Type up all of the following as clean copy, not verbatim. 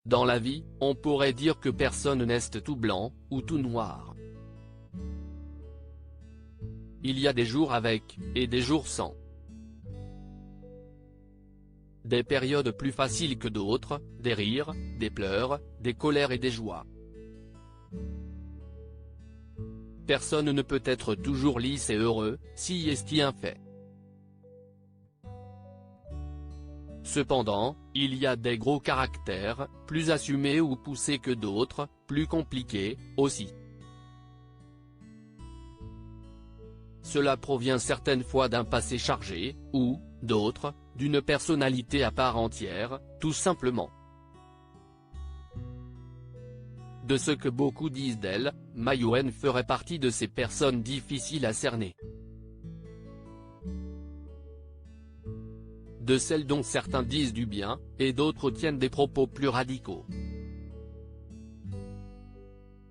Dans la vie, on pourrait dire que personne n'est tout blanc, ou tout noir. Il y a des jours avec, et des jours sans. Des périodes plus faciles que d'autres, des rires, des pleurs, des colères et des joies. Personne ne peut être toujours lisse et heureux, si est un fait. Cependant, il y a des gros caractères, plus assumés ou poussés que d'autres, plus compliqués, aussi. Cela provient certaines fois d'un passé chargé, ou, d'autres, d'une personnalité à part entière, tout simplement. De ce que beaucoup disent d'elle, Ma Yuen ferait partie de ces personnes difficiles à cerner. De celles dont certains disent du bien, et d'autres tiennent des propos plus radicaux.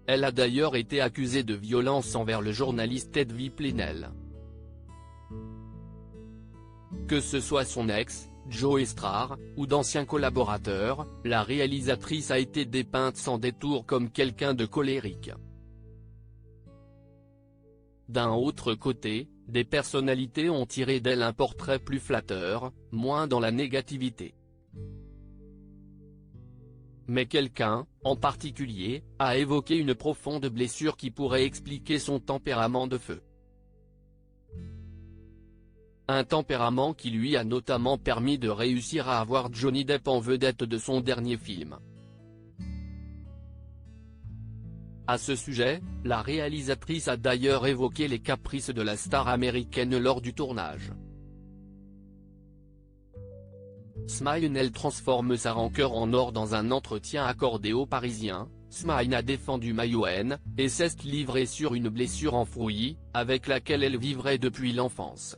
Elle a d'ailleurs été accusée de violence envers le journaliste Edwy Plenel. Que ce soit son ex, Joe Starr, ou d'anciens collaborateurs, la réalisatrice a été dépeinte sans détour comme quelqu'un de colérique. D'un autre côté, des personnalités ont tiré d'elle un portrait plus flatteur, moins dans la négativité. Mais quelqu'un, en particulier, a évoqué une profonde blessure qui pourrait expliquer son tempérament de feu. Un tempérament qui lui a notamment permis de réussir à avoir Johnny Depp en vedette de son dernier film. À ce sujet, la réalisatrice a d'ailleurs évoqué les caprices de la star américaine lors du tournage. Smile transforme sa rancœur en or dans un entretien accordé aux Parisiens. Smile a défendu Ma Yuen, et s'est livrée sur une blessure enfouie, avec laquelle elle vivrait depuis l'enfance.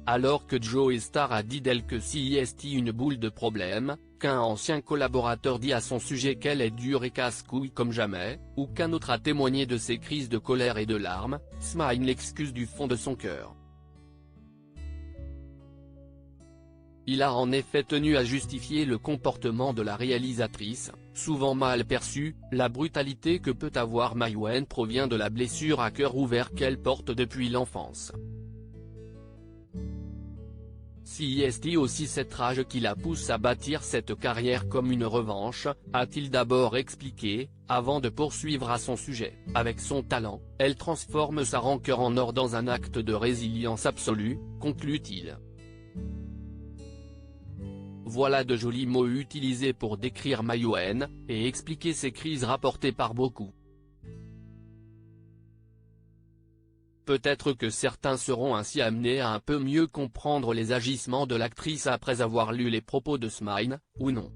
Alors que Joe Starr a dit d'elle que si est une boule de problème, qu'un ancien collaborateur dit à son sujet qu'elle est dure et casse-couille comme jamais, ou qu'un autre a témoigné de ses crises de colère et de larmes, Smile l'excuse du fond de son cœur. Il a en effet tenu à justifier le comportement de la réalisatrice, souvent mal perçu. La brutalité que peut avoir Ma Yuen provient de la blessure à cœur ouvert qu'elle porte depuis l'enfance. Si est aussi cette rage qui la pousse à bâtir cette carrière comme une revanche, a-t-il d'abord expliqué, avant de poursuivre à son sujet. Avec son talent, elle transforme sa rancœur en or dans un acte de résilience absolue, conclut-il. Voilà de jolis mots utilisés pour décrire Ma Yuen, et expliquer ces crises rapportées par beaucoup. Peut-être que certains seront ainsi amenés à un peu mieux comprendre les agissements de l'actrice après avoir lu les propos de Smile, ou non.